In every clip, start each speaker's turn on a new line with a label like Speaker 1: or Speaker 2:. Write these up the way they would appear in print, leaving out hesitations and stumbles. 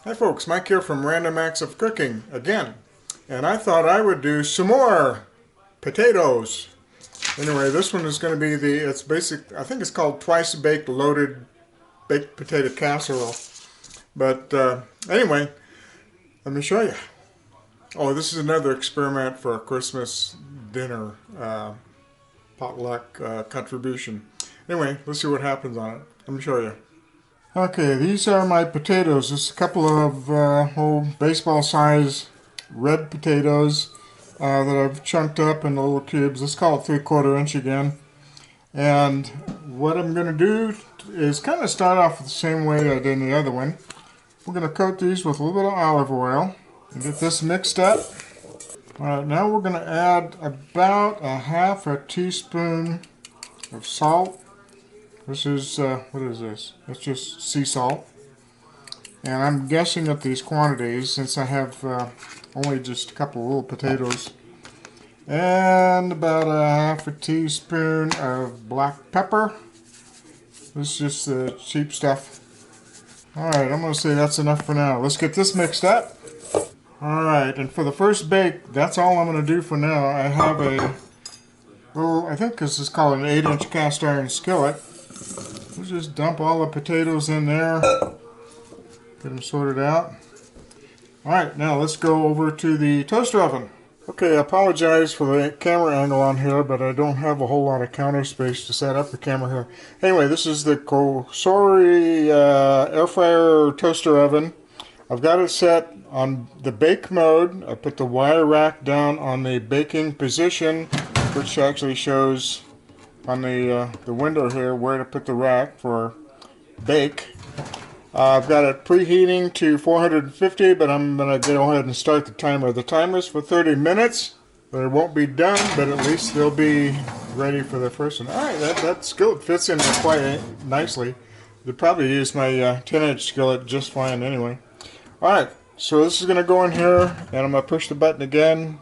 Speaker 1: Hi folks, Mike here from Random Acts of Cooking again. And I thought I would do some more potatoes. Anyway, this one is going to be it's basic, I think it's called twice baked loaded baked potato casserole. But anyway, let me show you. Oh, this is another experiment for a Christmas dinner potluck contribution. Anyway, let's see what happens on it. Let me show you. Okay, these are my potatoes. Just a couple of baseball size red potatoes that I've chunked up into little cubes. Let's call it 3/4 inch again. And what I'm going to do is kind of start off the same way I did in the other one. We're going to coat these with a little bit of olive oil and get this mixed up. Alright, now we're going to add about a half a teaspoon of salt. This is, what is this? It's just sea salt. And I'm guessing at these quantities since I have only just a couple of little potatoes. And about a half a teaspoon of black pepper. This is just the cheap stuff. Alright, I'm going to say that's enough for now. Let's get this mixed up. Alright, and for the first bake, that's all I'm going to do for now. I have a little, I think this is called an 8-inch cast iron skillet. Let's just dump all the potatoes in there, get them sorted out. Alright, now let's go over to the toaster oven. Okay, I apologize for the camera angle on here, but I don't have a whole lot of counter space to set up the camera here. Anyway, this is the Casserole air fryer toaster oven. I've got it set on the bake mode. I put the wire rack down on the baking position, which actually shows on the window here where to put the rack for bake. I've got it preheating to 450, but I'm going to go ahead and start the timer. The timer's for 30 minutes, but it won't be done, but at least they'll be ready for the first one. Alright, that skillet fits in there quite nicely. They'll probably use my 10-inch skillet just fine anyway. Alright, so this is going to go in here, and I'm going to push the button again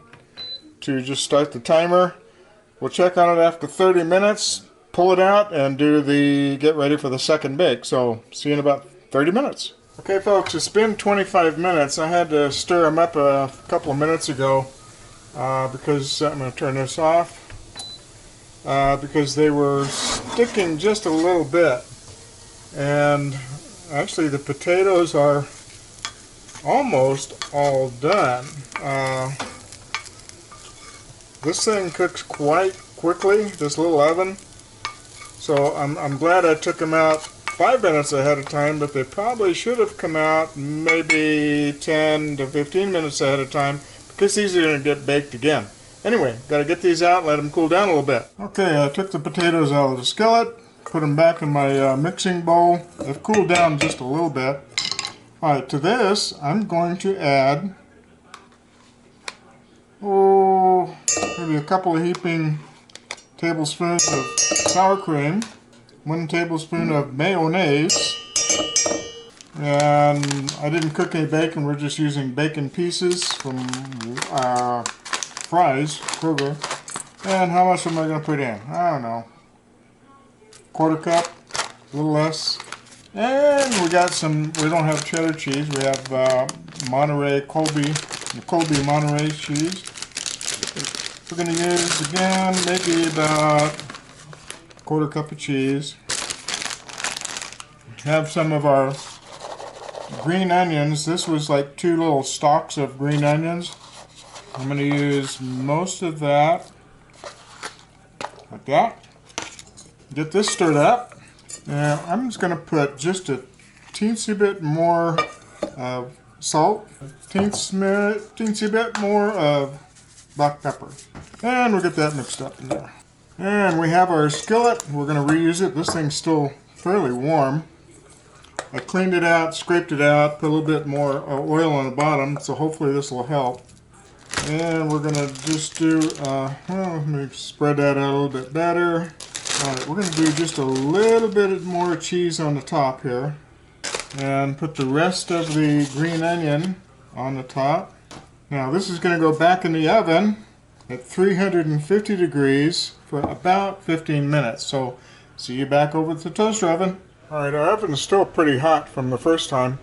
Speaker 1: to just start the timer. We'll check on it after 30 minutes, pull it out, and get ready for the second bake. So, see you in about 30 minutes. Okay folks, it's been 25 minutes. I had to stir them up a couple of minutes ago because I'm going to turn this off because they were sticking just a little bit. And actually the potatoes are almost all done. This thing cooks quite quickly, this little oven. So I'm glad I took them out 5 minutes ahead of time, but they probably should have come out maybe 10 to 15 minutes ahead of time because these are going to get baked again. Anyway, got to get these out and let them cool down a little bit. Okay, I took the potatoes out of the skillet, put them back in my mixing bowl. They've cooled down just a little bit. Alright, to this I'm going to add maybe a couple of heaping tablespoons of sour cream, 1 tablespoon of mayonnaise, and I didn't cook any bacon, we're just using bacon pieces from Fry's, Kroger. And how much am I going to put in? I don't know, 1/4 cup, a little less. And we got we don't have cheddar cheese, we have Colby Monterey cheese. We're going to use, again, maybe about 1/4 cup of cheese. Have some of our green onions. This was like 2 little stalks of green onions. I'm going to use most of that, like that. Get this stirred up. Now I'm just going to put just a teensy bit more of salt, teensy bit more of black pepper. And we'll get that mixed up in there. And we have our skillet. We're going to reuse it. This thing's still fairly warm. I cleaned it out, scraped it out, put a little bit more oil on the bottom, so hopefully this will help. And we're going to just do, let me spread that out a little bit better. Alright, we're going to do just a little bit more cheese on the top here. And put the rest of the green onion on the top. Now this is going to go back in the oven at 350 degrees for about 15 minutes. So see you back over at the toaster oven. Alright, our oven is still pretty hot from the first time.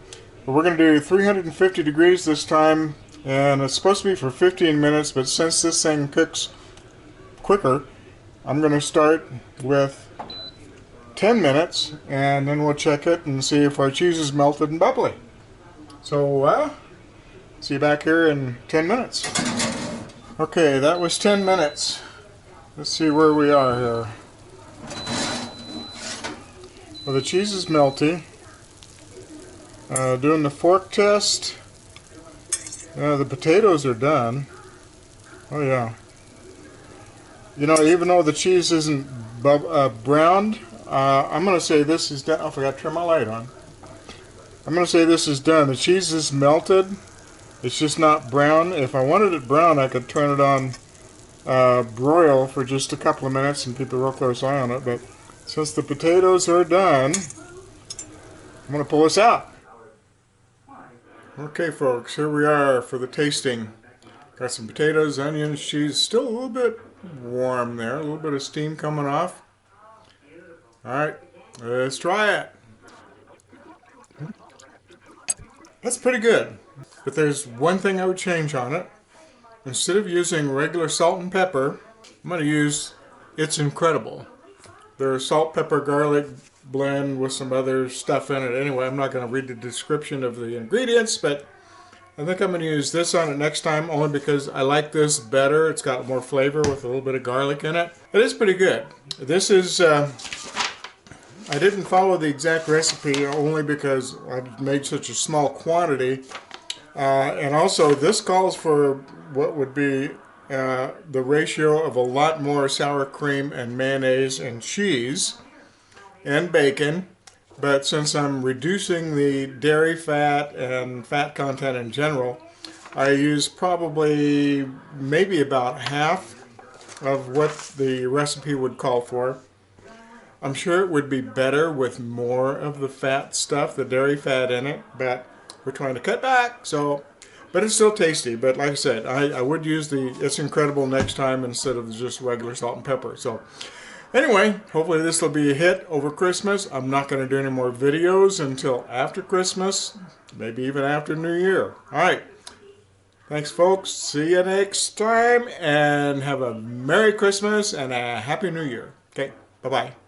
Speaker 1: But we're going to do 350 degrees this time, and it's supposed to be for 15 minutes, but since this thing cooks quicker, I'm going to start with 10 minutes, and then we'll check it and see if our cheese is melted and bubbly. So, see you back here in 10 minutes. Okay, that was 10 minutes. Let's see where we are here. Well, the cheese is melty. Doing the fork test. The potatoes are done. Oh yeah. You know, even though the cheese isn't browned, I'm going to say this is done. I forgot to turn my light on. I'm going to say this is done. The cheese is melted. It's just not brown. If I wanted it brown, I could turn it on broil for just a couple of minutes and keep a real close eye on it. But since the potatoes are done, I'm going to pull this out. Okay, folks, here we are for the tasting. Got some potatoes, onions, cheese. Still a little bit warm there. A little bit of steam coming off. Alright, let's try it. That's pretty good. But there's one thing I would change on it. Instead of using regular salt and pepper, I'm going to use It's Incredible. They're a salt, pepper, garlic blend with some other stuff in it. Anyway, I'm not going to read the description of the ingredients, but I think I'm going to use this on it next time only because I like this better. It's got more flavor with a little bit of garlic in it. It is pretty good. This is, I didn't follow the exact recipe only because I made such a small quantity. And also, this calls for what would be the ratio of a lot more sour cream and mayonnaise and cheese and bacon. But since I'm reducing the dairy fat and fat content in general, I use probably maybe about half of what the recipe would call for. I'm sure it would be better with more of the fat stuff, the dairy fat in it, but we're trying to cut back, so, but it's still tasty. But like I said, I would use the It's Incredible next time instead of just regular salt and pepper. So anyway, hopefully this will be a hit over Christmas. I'm not going to do any more videos until after Christmas, maybe even after New Year. All right. Thanks, folks. See you next time, and have a Merry Christmas and a Happy New Year. Okay, bye-bye.